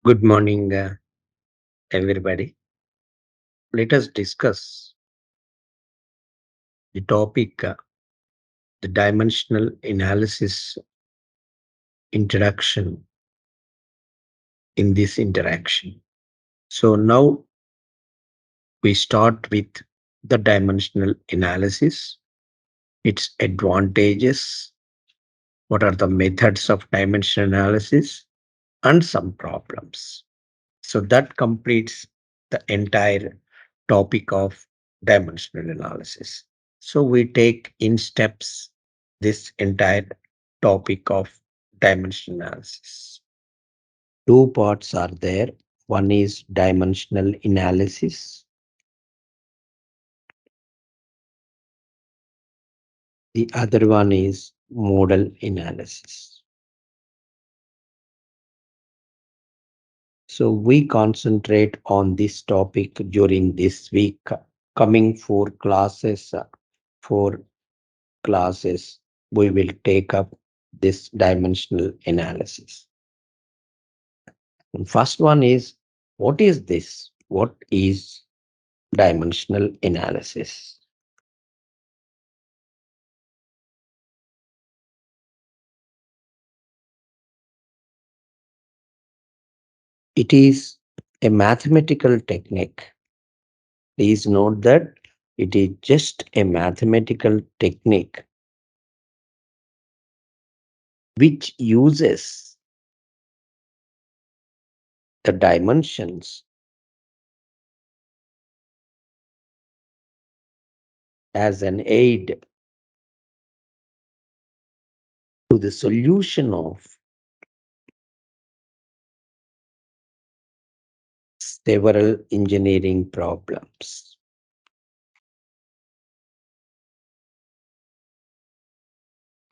Good morning, everybody. Let us discuss the topic, the dimensional analysis introduction in this interaction. So now we start with the dimensional analysis, its advantages, what are the methods of dimensional analysis, and some problems. So that completes the entire topic of dimensional analysis. So we take in steps this entire topic of dimensional analysis. Two parts are there. One is dimensional analysis. The other one is model analysis. So we concentrate on this topic during this week. Coming four classes, we will take up this dimensional analysis. And first one is, what is this? What is dimensional analysis? It is a mathematical technique. Please note that it is just a mathematical technique which uses the dimensions as an aid to the solution of several engineering problems.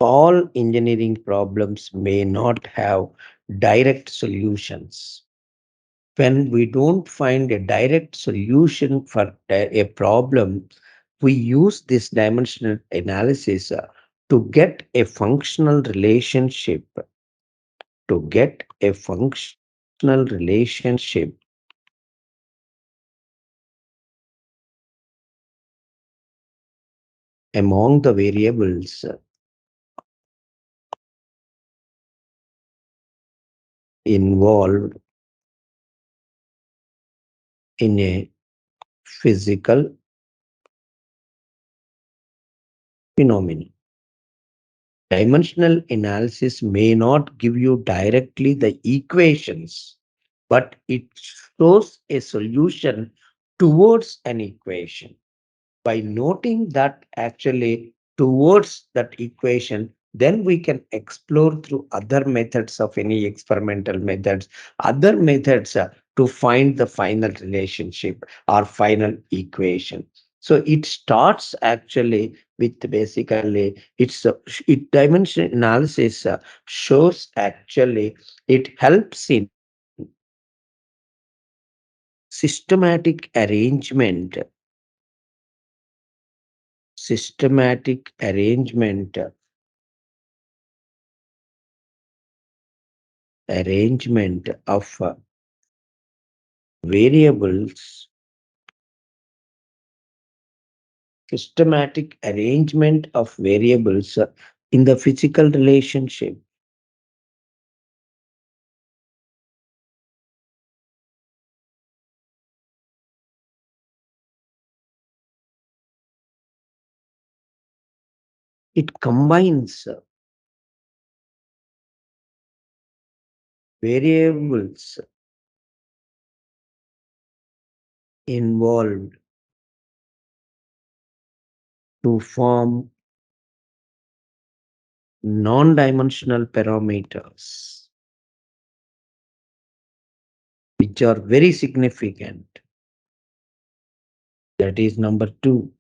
All engineering problems may not have direct solutions. When we don't find a direct solution for a problem, we use this dimensional analysis to get a functional relationship, to get a functional relationship among the variables involved in a physical phenomenon. Dimensional analysis may not give you directly the equations, but it shows a solution towards an equation. By noting that actually towards that equation, then we can explore through other methods of any experimental methods, other methods to find the final relationship or final equation. So it starts actually with basically it dimension analysis shows actually it helps in systematic arrangement, systematic arrangement arrangement of variables, systematic arrangement of variables in the physical relationship. It combines variables involved to form non-dimensional parameters, which are very significant. That is number two.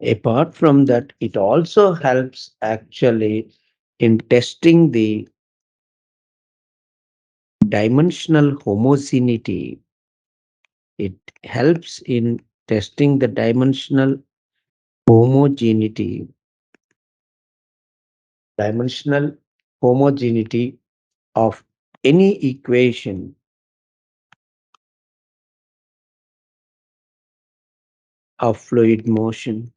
Apart from that, it also helps actually in testing the dimensional homogeneity. It helps in testing the dimensional homogeneity, dimensional homogeneity of any equation of fluid motion,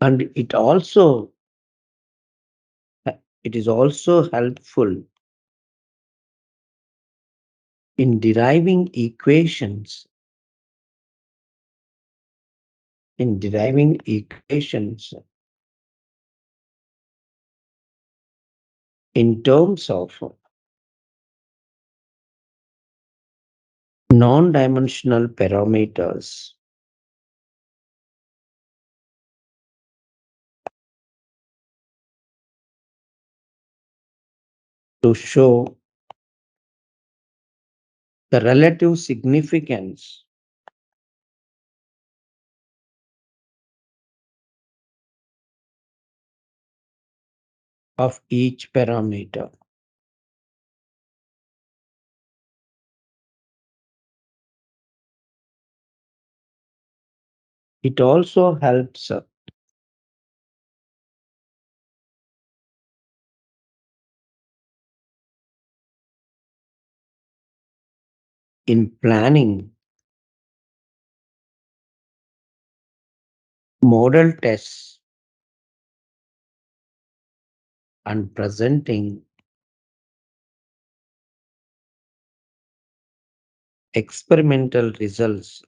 and it is also helpful in deriving equations in deriving equations in terms of non-dimensional parameters to show the relative significance of each parameter. It also helps in planning model tests and presenting experimental results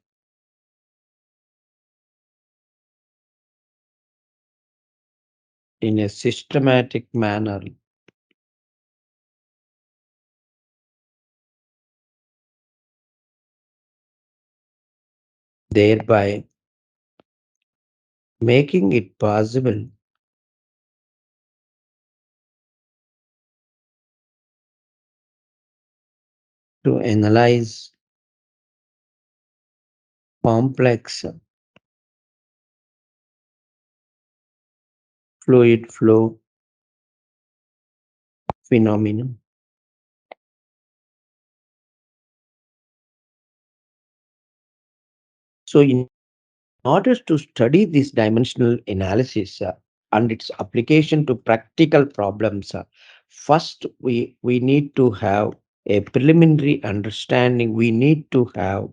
in a systematic manner, thereby making it possible to analyze complex fluid flow phenomena. So, in order to study this dimensional analysis and its application to practical problems, first we need to have a preliminary understanding. We need to have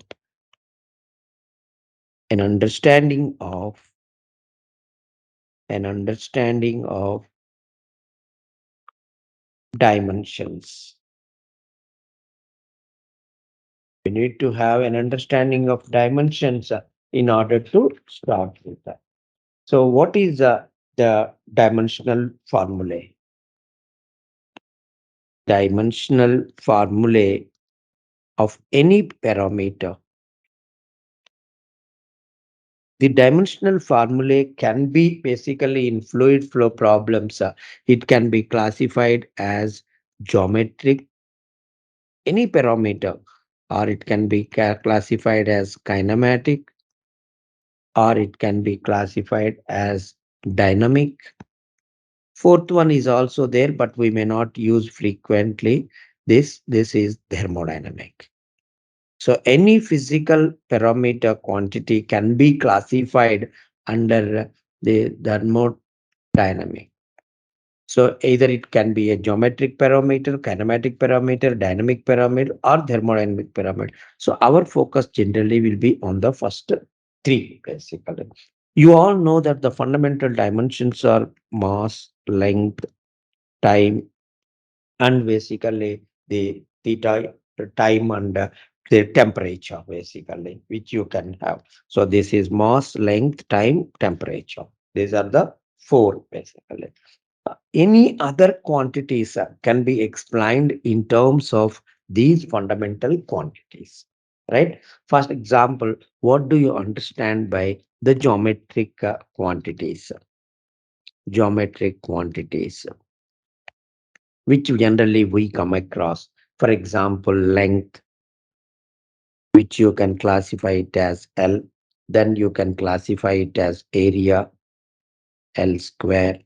an understanding of dimensions. We need to have an understanding of dimensions in order to start with that. So, what is the dimensional formulae? Dimensional formulae of any parameter. The dimensional formulae can be basically in fluid flow problems. It can be classified as geometric, any parameter, or it can be classified as kinematic, or it can be classified as dynamic. Fourth one is also there, but we may not use frequently. This is thermodynamic. So any physical parameter quantity can be classified under the thermodynamic. So either it can be a geometric parameter, kinematic parameter, dynamic parameter, or thermodynamic parameter. So our focus generally will be on the first three, basically. You all know that the fundamental dimensions are mass, length, time, and basically the theta, the time, and the temperature, basically, which you can have. So this is mass, length, time, temperature. These are the four, basically. Any other quantities can be explained in terms of these fundamental quantities, right? First example, what do you understand by the geometric quantities? Geometric quantities, which generally we come across. For example, length, which you can classify it as L, then you can classify it as area, L square,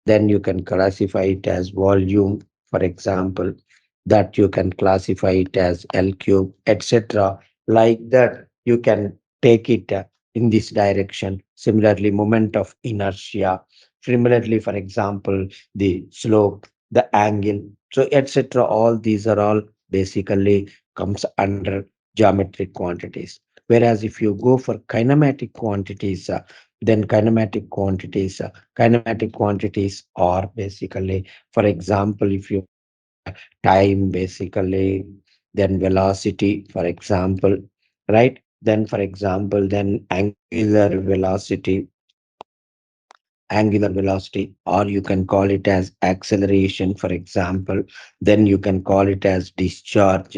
then you can classify it as volume, for example, that you can classify it as L cube, etc. Like that, you can take it in this direction. Similarly, moment of inertia. Similarly, for example, the slope, the angle, so etc. All these are all basically comes under geometric quantities. Whereas if you go for kinematic quantities, then kinematic quantities are basically, for example, if you time basically, then velocity, for example, right? Then, for example, then angular velocity, or you can call it as acceleration, for example. Then you can call it as discharge,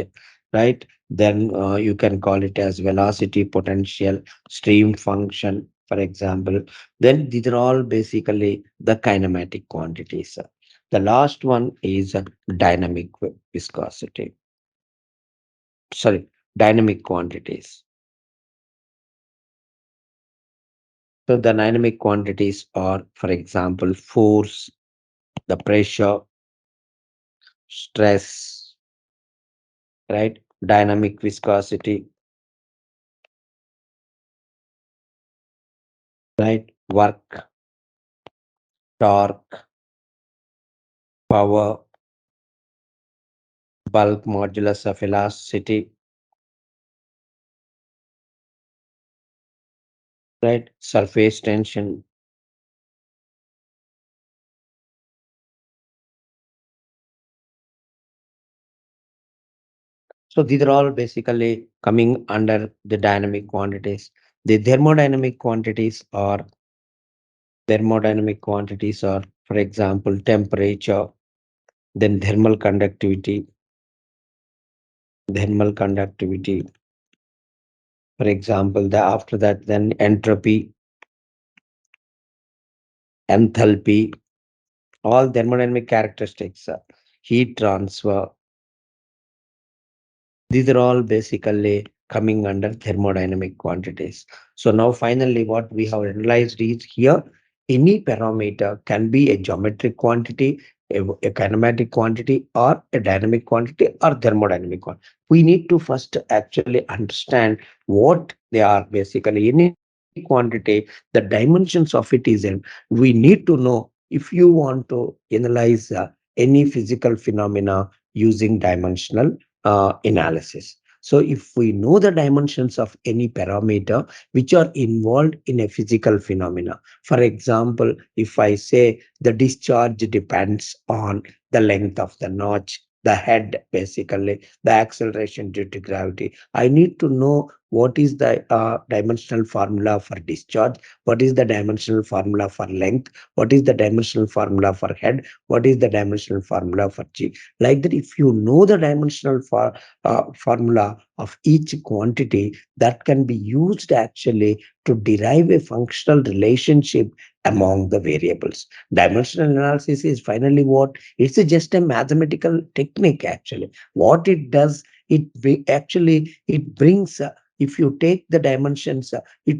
right? Then you can call it as velocity, potential, stream function, for example. Then these are all basically the kinematic quantities. The last one is dynamic viscosity, sorry, dynamic quantities. So the dynamic quantities are, for example, force, the pressure, stress, right? Dynamic viscosity, right? Work, torque, power, bulk modulus of elasticity, right? Surface tension. So these are all basically coming under the dynamic quantities. The thermodynamic quantities are, for example, temperature, then thermal conductivity, for example, after that, then entropy, enthalpy, all thermodynamic characteristics, heat transfer, these are all basically coming under thermodynamic quantities. So now finally what we have analyzed is here any parameter can be a geometric quantity, a kinematic quantity, or a dynamic quantity, or thermodynamic quantity. We need to first actually understand what they are. Basically any quantity, the dimensions of it is in. We need to know if you want to analyze any physical phenomena using dimensional analysis. So if we know the dimensions of any parameter which are involved in a physical phenomena, for example, if I say the discharge depends on the length of the notch, the head, basically the acceleration due to gravity, I need to know what is the dimensional formula for discharge, what is the dimensional formula for length, what is the dimensional formula for head, what is the dimensional formula for g. Like that, if you know the dimensional formula of each quantity, that can be used actually to derive a functional relationship among the variables. Dimensional analysis is finally what? It's just a mathematical technique actually. What it does, actually it brings, if you take the dimensions, it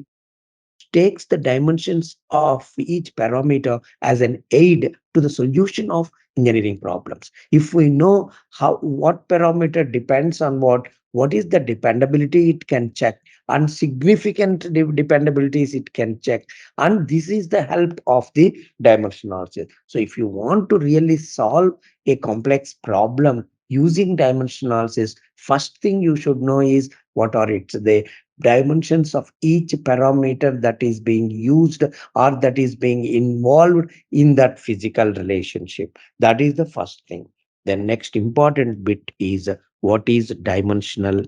takes the dimensions of each parameter as an aid to the solution of engineering problems. If we know how what parameter depends on what is the dependability it can check, and significant dependencies it can check, and this is the help of the dimension analysis. So if you want to really solve a complex problem using dimension analysis, first thing you should know is what are its the dimensions of each parameter that is being used or that is being involved in that physical relationship. That is the first thing. The next important bit is what is dimensional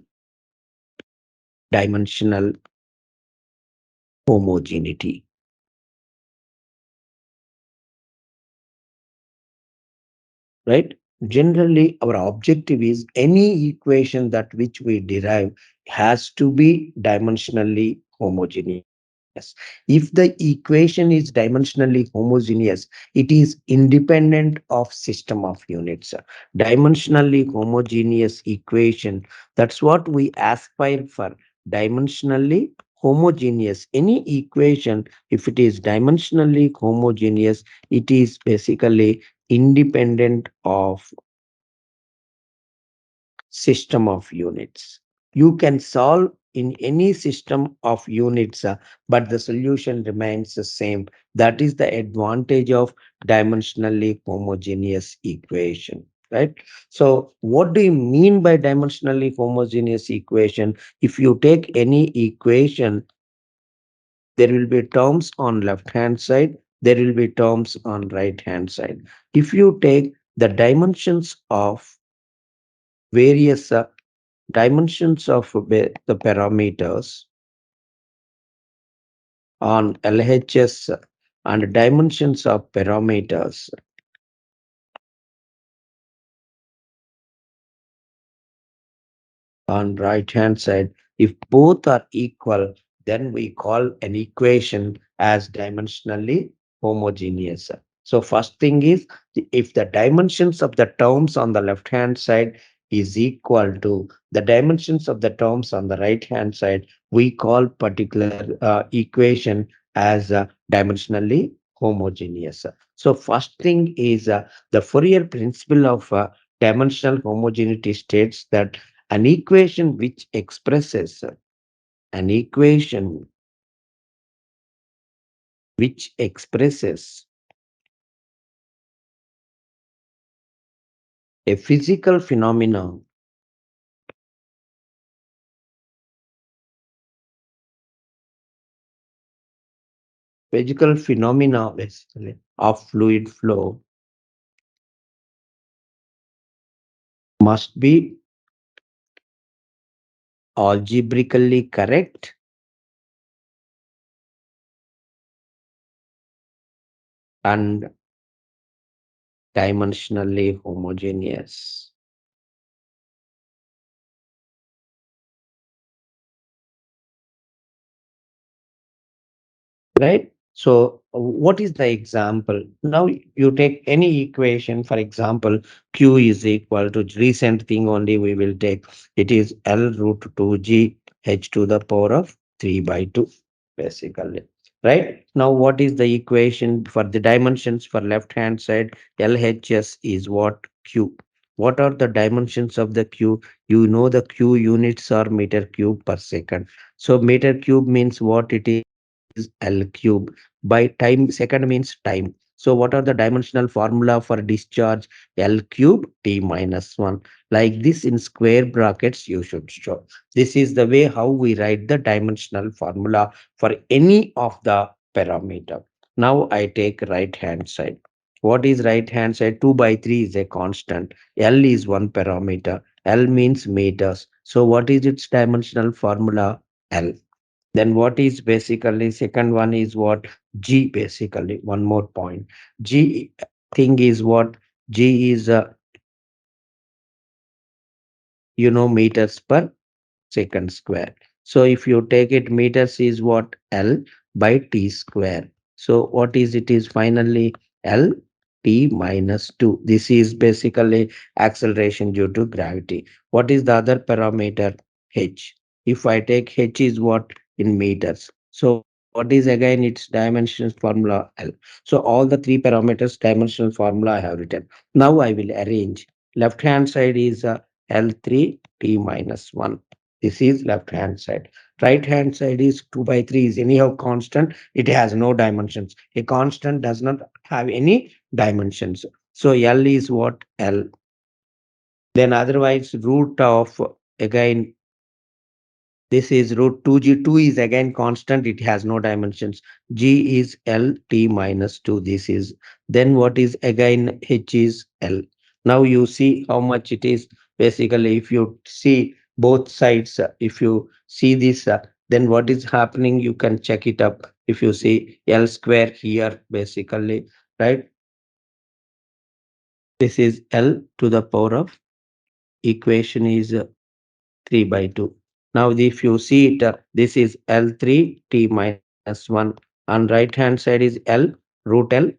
homogeneity, right? Generally, our objective is any equation that which we derive has to be dimensionally homogeneous. If the equation is dimensionally homogeneous, it is independent of system of units. Dimensionally homogeneous equation, that's what we aspire for. Dimensionally homogeneous. Any equation, if it is dimensionally homogeneous, it is basically independent of system of units. You can solve in any system of units, but the solution remains the same. That is the advantage of dimensionally homogeneous equation, right? So, what do you mean by dimensionally homogeneous equation? If you take any equation, there will be terms on left hand side, there will be terms on right hand side. If you take the dimensions of various dimensions of the parameters on LHS and dimensions of parameters on right hand side, if both are equal, then we call an equation as dimensionally homogeneous. So first thing is, if the dimensions of the terms on the left hand side is equal to the dimensions of the terms on the right hand side, we call particular equation as dimensionally homogeneous. So first thing is, the Fourier principle of dimensional homogeneity states that an equation which expresses an equation which expresses a physical phenomena basically of fluid flow must be algebraically correct and dimensionally homogeneous. Right? So, what is the example? Now, you take any equation, for example, Q is equal to recent thing only we will take. It is L root 2G H to the power of 3 by 2, basically. Right? Now, what is the equation for the dimensions for left hand side? LHS is what? Q. What are the dimensions of the Q? You know the Q units are meter cube per second. So, meter cube means what it is? L cube. By time, second means time. So what are the dimensional formula for discharge? L cube T minus 1. Like this in square brackets you should show. This is the way how we write the dimensional formula for any of the parameter. Now I take right hand side. What is right hand side? 2 by 3 is a constant. L is one parameter. L means meters. So what is its dimensional formula? L. Then what is basically second one is what? G basically. One more point. G thing is what? G is meters per second square. So if you take it, meters is what? L by T square. So what is it is finally L T minus 2. This is basically acceleration due to gravity. What is the other parameter? H. If I take H is what? In meters. So what is again its dimensions formula? L. So all the three parameters dimensional formula I have written. Now I will arrange. Left hand side is L3 T minus 1. This is left hand side. Right hand side is 2 by 3 is anyhow constant. It has no dimensions. A constant does not have any dimensions. So L is what? L. Then otherwise root of again this is root 2g. 2 is again constant. It has no dimensions. G is L T minus 2. This is. Then what is again H is L. Now you see how much it is. Basically, if you see both sides, if you see this, then what is happening? You can check it up. If you see L square here, basically, right? This is L to the power of equation is 3 by 2. Now, if you see it, this is L3 T minus 1 and right hand side is L root L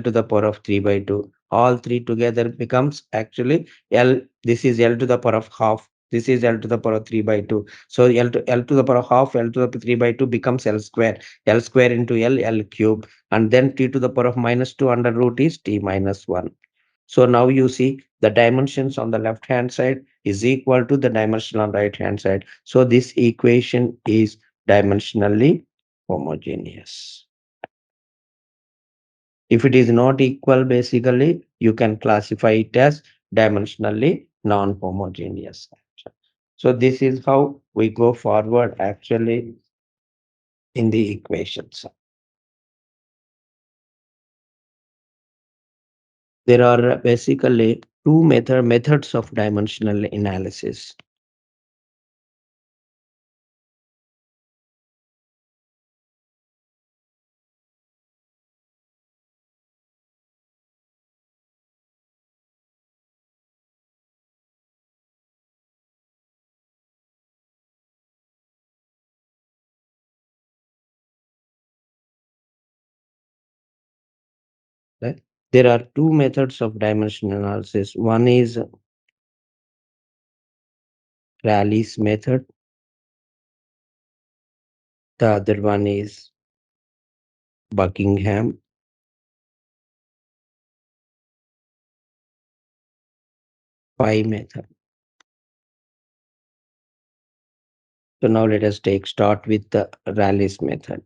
to the power of 3 by 2. All three together becomes actually L. This is L to the power of half. This is L to the power of 3 by 2. So L to the power of half, L to the 3 by 2 becomes L square. L square into L cube. And then T to the power of minus 2 under root is T minus 1. So now you see the dimensions on the left hand side. is equal to the dimension on right hand side. So this equation is dimensionally homogeneous. If it is not equal, basically, you can classify it as dimensionally non-homogeneous. So this is how we go forward actually in the equations. There are basically two methods of dimensional analysis. Right? There are two methods of dimensional analysis. One is Rayleigh's method. The other one is Buckingham pi method. So now let us take start with the Rayleigh's method.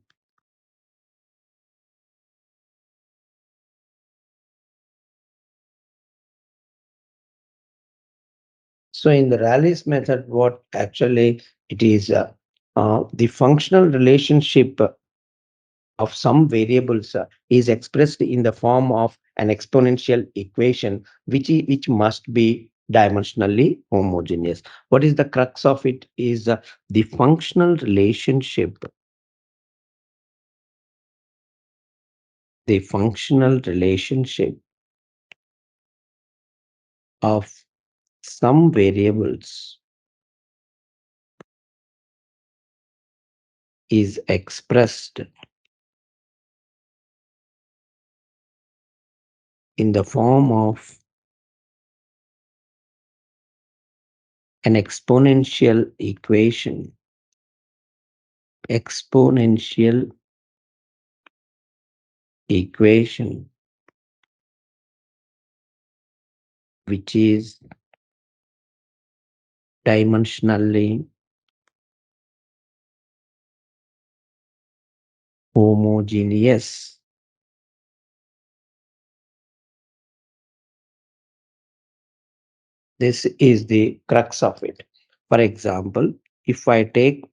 So in the Rayleigh's method, what actually it is the functional relationship of some variables is expressed in the form of an exponential equation, which must be dimensionally homogeneous. What is the crux of it is the functional relationship, the functional relationship of some variables is expressed in the form of an exponential equation which is dimensionally homogeneous. This is the crux of it. For example, if I take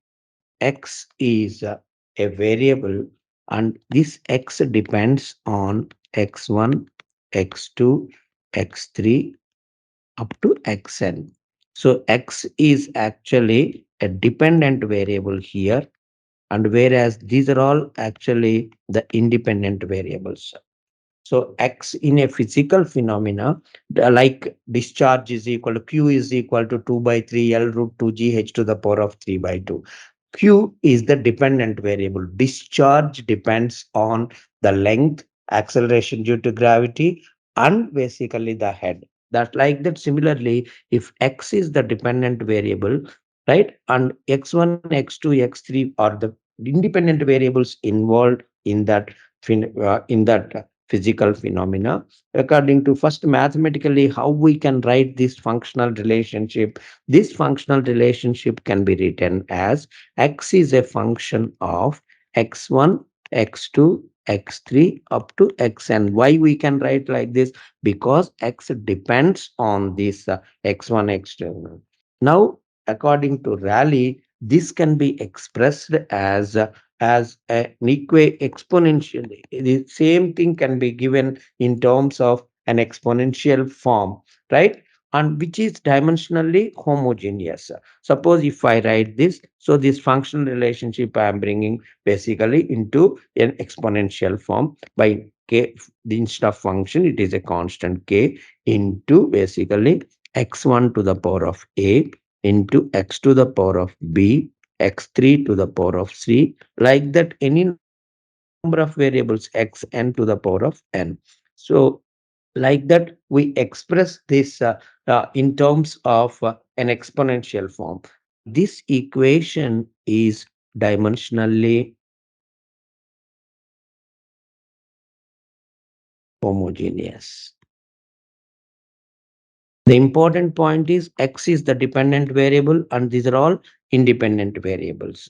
x is a variable and this x depends on x1, x2, x3 up to xn. So x is actually a dependent variable here, and whereas these are all actually the independent variables. So X in a physical phenomena, like discharge is equal to Q is equal to 2 by 3 L root 2 GH to the power of 3 by 2. Q is the dependent variable. Discharge depends on the length, acceleration due to gravity, and basically the head. That like that similarly, if X is the dependent variable, right, and X1, X2, X3 are the independent variables involved in that physical phenomena. According to first mathematically, how we can write this functional relationship? This functional relationship can be written as x is a function of x1, x2, x3 up to xn. Why we can write like this? Because x depends on this x1, x2. Now, according to Rayleigh, this can be expressed as an exponential. The same thing can be given in terms of an exponential form, right? And which is dimensionally homogeneous. Suppose if I write this, so this functional relationship I am bringing basically into an exponential form by k. The instead of function, it is a constant k into basically x1 to the power of a into x to the power of b, x3 to the power of c, like that any number of variables x n to the power of n. So like that we express this in terms of an exponential form, and this equation is dimensionally homogeneous. The important point is x is the dependent variable and these are all independent variables.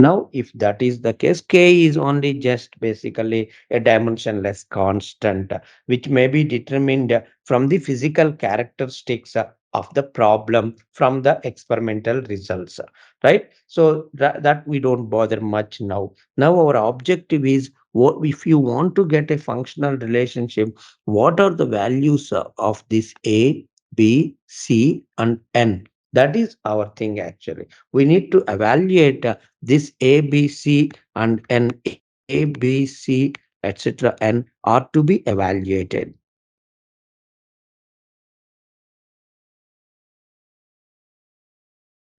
Now, if that is the case, k is only just basically a dimensionless constant, which may be determined from the physical characteristics of the problem from the experimental results, right? So that we don't bother much now. Now, our objective is what if you want to get a functional relationship, what are the values of this A, B, C, and N? That is our thing actually. We need to evaluate this A, B, C, and N, A, B, C, etc. N are to be evaluated.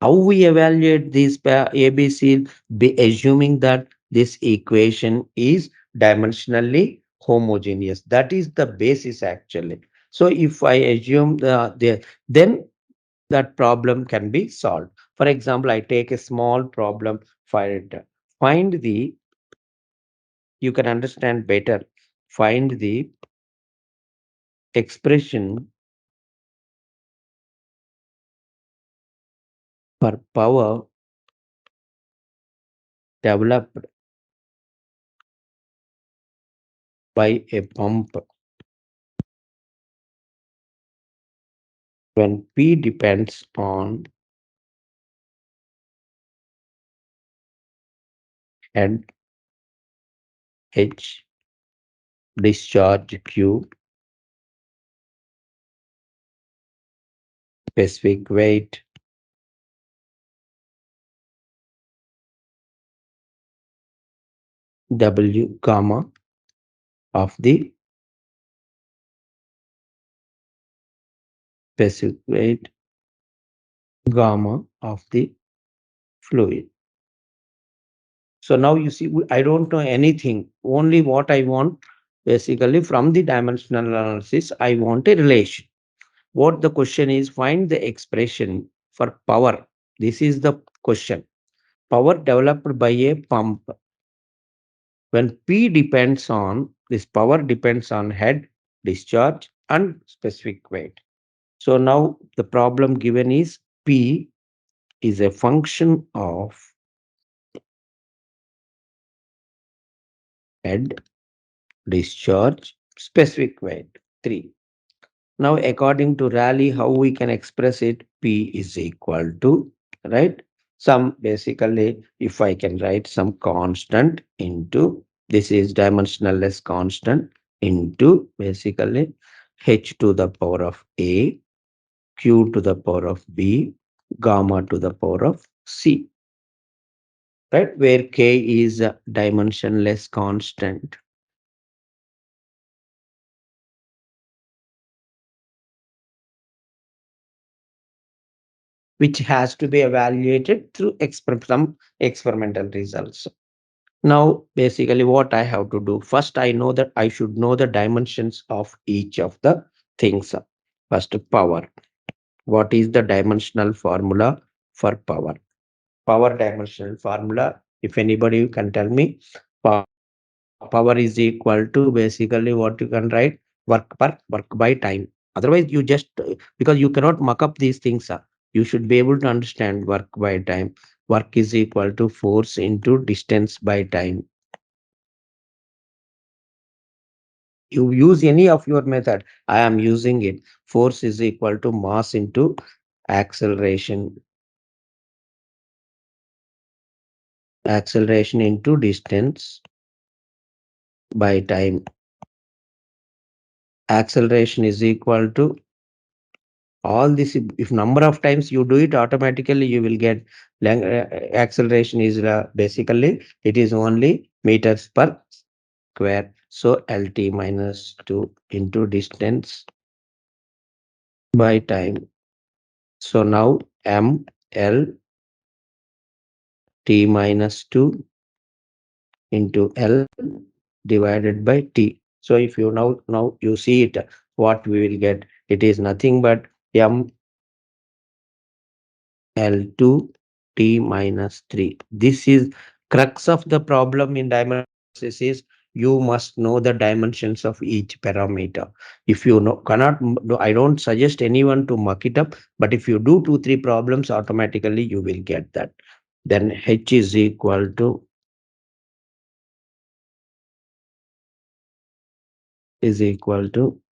How we evaluate these ABC, be assuming that this equation is dimensionally homogeneous. That is the basis actually. So if I assume then that problem can be solved. For example, I take a small problem, find the, you can understand better, find the expression for power developed by a pump when P depends on head, H, discharge Q, specific weight, W gamma of the specific weight, gamma of the fluid. So now you see, I don't know anything, only what I want basically from the dimensional analysis, I want a relation. What the question is, find the expression for power. This is the question. Power developed by a pump when P depends on, this power depends on head, discharge, and specific weight. So now the problem given is P is a function of head, discharge, specific weight. 3. Now, according to Rayleigh, how we can express it, P is equal to, right? Some basically, if I can write some constant into, this is dimensionless constant into basically H to the power of A, Q to the power of B, gamma to the power of C, right? Where K is a dimensionless constant, which has to be evaluated through some experimental results. Now, basically, what I have to do first, I know that I should know the dimensions of each of the things. First, power. What is the dimensional formula for power? Power dimensional formula. If anybody can tell me, power is equal to basically what you can write, work by time. Otherwise, you just because you cannot muck up these things, you should be able to understand work by time. Work is equal to force into distance by time. You use any of your method, I am using it. Force is equal to mass into acceleration, acceleration into distance by time. Acceleration is equal to all this. If number of times you do it, automatically you will get acceleration is basically it is only meters per square. So LT minus 2 into distance by time. So now M L T minus 2 into L divided by T. So if you now you see it, what we will get? It is nothing but M L2 T minus 3. This is crux of the problem in dimensional analysis is you must know the dimensions of each parameter. If you know cannot I don't suggest anyone to muck it up, but if you do two three problems, automatically you will get that. Then h is equal to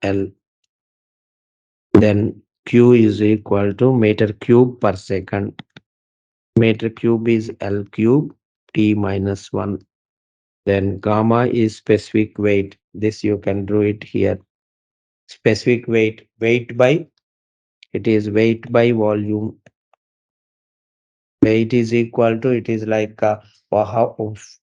L. Then Q is equal to meter cube per second. Meter cube is L cube T minus 1. Then gamma is specific weight. This you can do it here. Specific weight, weight by, it is weight by volume. Weight is equal to, it is like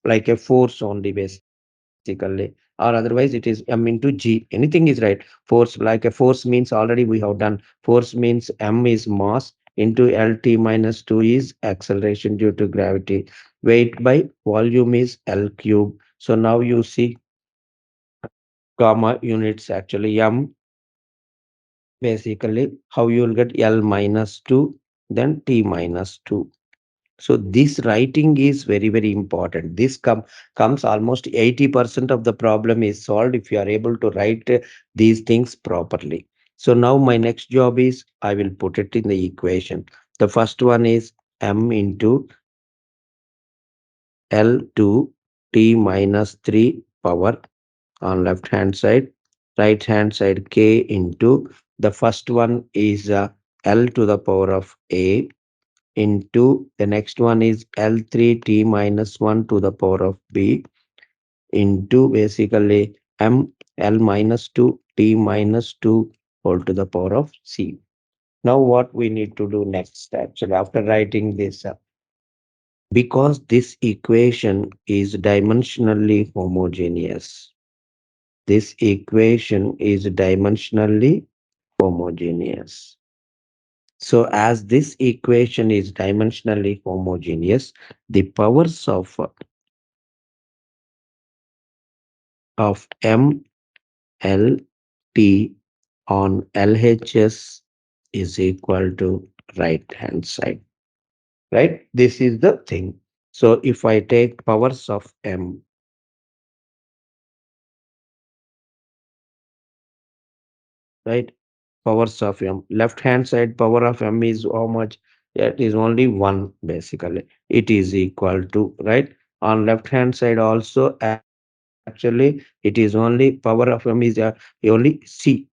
like a force only basically, or otherwise it is M into G. Anything is right. Force, like a force means already we have done. Force means M is mass into LT minus 2 is acceleration due to gravity. Weight by volume is L cube. So now you see gamma units actually M, basically how you will get L minus 2, then T minus 2. So this writing is very, very important. This comes almost 80% of the problem is solved if you are able to write these things properly. So now my next job is I will put it in the equation. The first one is M into L2 T minus 3 power on left hand side. Right hand side K into the first one is L to the power of A into the next one is L3 T minus 1 to the power of B into basically M L minus 2 T minus 2 whole to the power of C. Now what we need to do next actually after writing this because this equation is dimensionally homogeneous. This equation is dimensionally homogeneous. So as this equation is dimensionally homogeneous, the powers of M, L, T on LHS is equal to right hand side. Right? This is the thing. So if I take powers of M, right? Powers of M. Left hand side power of M is how much? It is only 1 basically. It is equal to, right? On left hand side also actually it is only power of M is only C.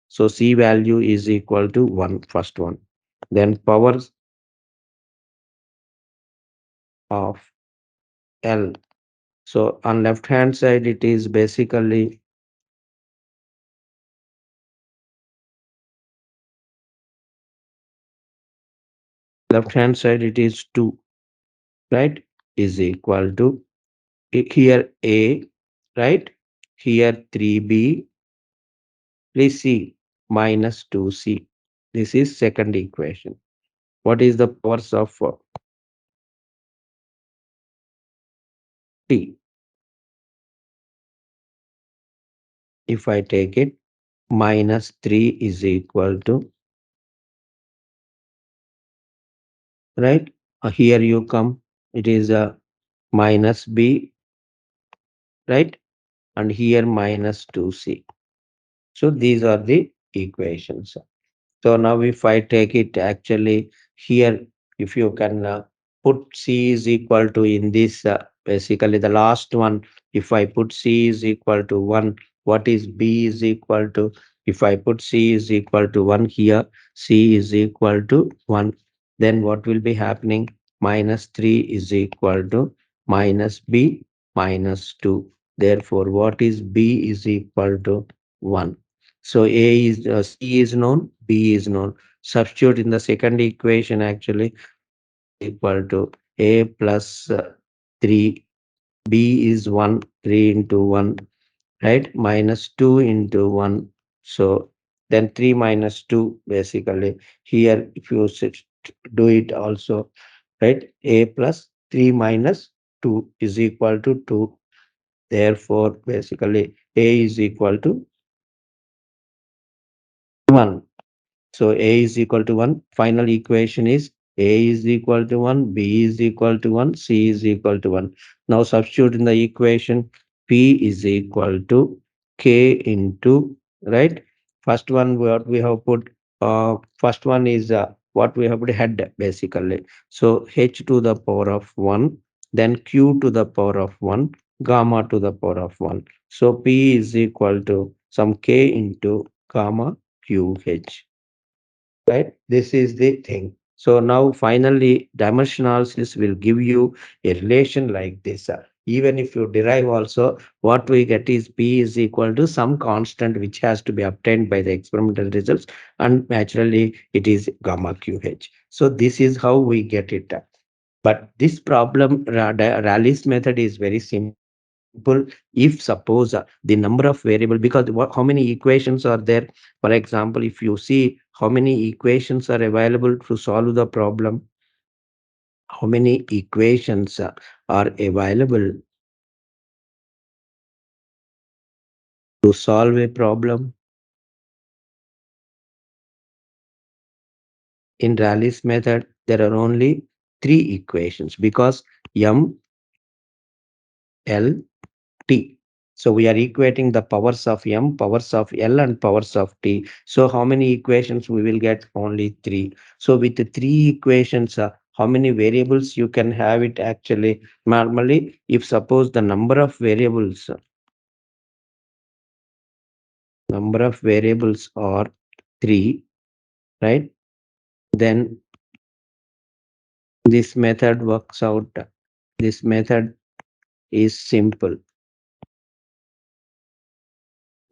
So C value is equal to 1, first one. Then powers of L. So on left hand side it is basically left hand side it is 2, right? Is equal to here A, right? Here 3B, please see minus 2C. This is second equation. What is the powers of T? If I take it, minus 3 is equal to, right? Here you come, it is a minus B, right? And here minus 2C. So these are the equations. So now if I take it actually here, if you can put C is equal to in this basically the last one, if I put C is equal to 1, what is B is equal to? If I put C is equal to 1 here, C is equal to 1, then what will be happening? Minus 3 is equal to minus B minus 2. Therefore, what is B is equal to 1. So A is C is known, B is known. Substitute in the second equation actually equal to A plus 3. B is 1, 3 into 1, right? Minus 2 into 1. So then 3 minus 2 basically. Here if you do it also, right? A plus 3 minus 2 is equal to 2. Therefore, basically A is equal to 1. So A is equal to 1. Final equation is A is equal to 1, B is equal to 1, C is equal to 1. Now substitute in the equation. P is equal to K into, right? First one, what we have put, first one is what we have put head basically. So H to the power of 1, then Q to the power of 1, gamma to the power of 1. So P is equal to some K into gamma QH, right? This is the thing. So now finally dimension analysis will give you a relation like this. Even if you derive also, what we get is P is equal to some constant which has to be obtained by the experimental results, and naturally it is gamma QH. So this is how we get it. But this problem, Rayleigh's method is very simple. If suppose the number of variable, because how many equations are there? For example, if you see how many equations are available to solve the problem, how many equations are available to solve a problem in Rayleigh's method, there are only three equations because M, L, T. So we are equating the powers of M, powers of L, and powers of T. So how many equations we will get? Only three. So with the three equations, how many variables you can have it actually? Normally, if suppose the number of variables are three, right? Then this method works out. This method is simple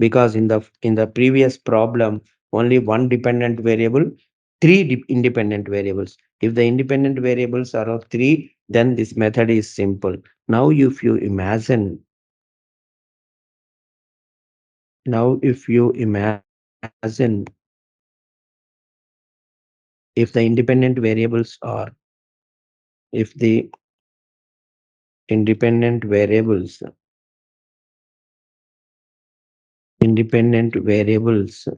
because in the previous problem only one dependent variable, three independent variables. If the independent variables are of three, then this method is simple. Now if you imagine if the independent variables are if the independent variables independent variables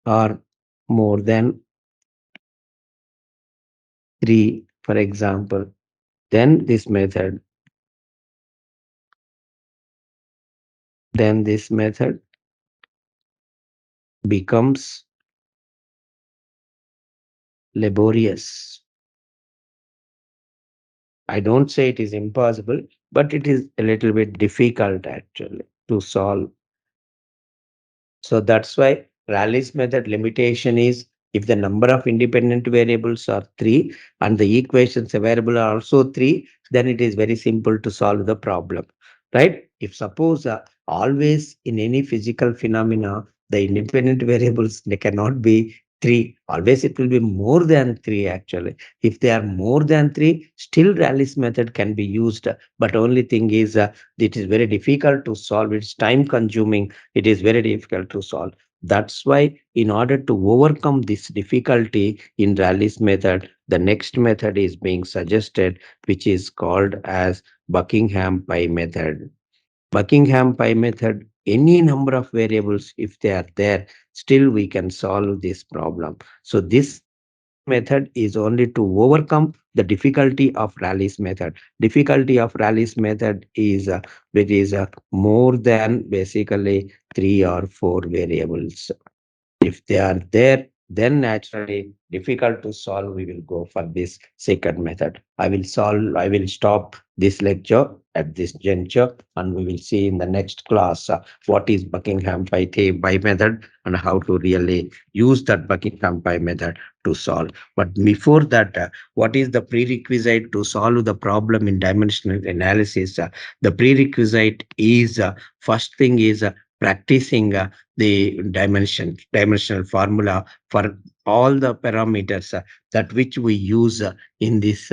are more than three, for example, then this method becomes laborious. I don't say it is impossible, but it is a little bit difficult actually to solve. So that's why Raleigh's method limitation is if the number of independent variables are three and the equations available are also three, then it is very simple to solve the problem, right? If suppose always in any physical phenomena, the independent variables they cannot be three. Always it will be more than three actually. If they are more than three, still Raleigh's method can be used. But only thing is it is very difficult to solve. It's time consuming, it is very difficult to solve. That's why, in order to overcome this difficulty in Raleigh's method, the next method is being suggested, which is called as Buckingham Pi method. Buckingham Pi method, any number of variables, if they are there, still we can solve this problem. So this method is only to overcome the difficulty of Raleigh's method. Difficulty of Raleigh's method is it is more than basically three or four variables. If they are there, then naturally difficult to solve. We will go for this second method. I will stop this lecture at this juncture, and we will see in the next class what is Buckingham Pi method and how to really use that Buckingham Pi method to solve. But before that, what is the prerequisite to solve the problem in dimensional analysis? The prerequisite is first thing is practicing the dimensional formula for all the parameters that which we use in this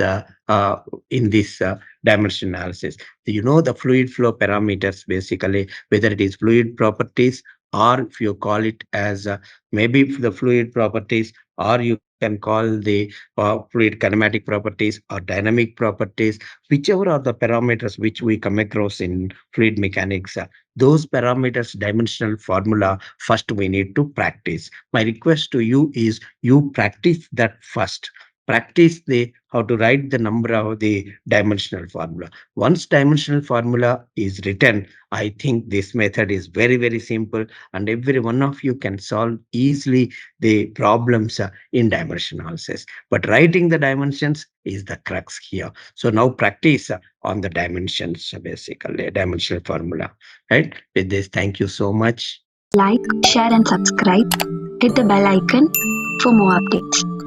dimension analysis. You know the fluid flow parameters basically, whether it is fluid properties or if you call it as maybe the fluid properties, or you can call the fluid kinematic properties or dynamic properties, whichever are the parameters which we come across in fluid mechanics. Those parameters dimensional formula first we need to practice. My request to you is you practice that first. practice the how to write the number of the dimensional formula. Once dimensional formula is written, I think this method is very, very simple, and every one of you can solve easily the problems in dimension analysis. But writing the dimensions is the crux here. So now practice on the dimensions, basically dimensional formula. Right? With this, thank you so much. Like, share, and subscribe. Hit the bell icon for more updates.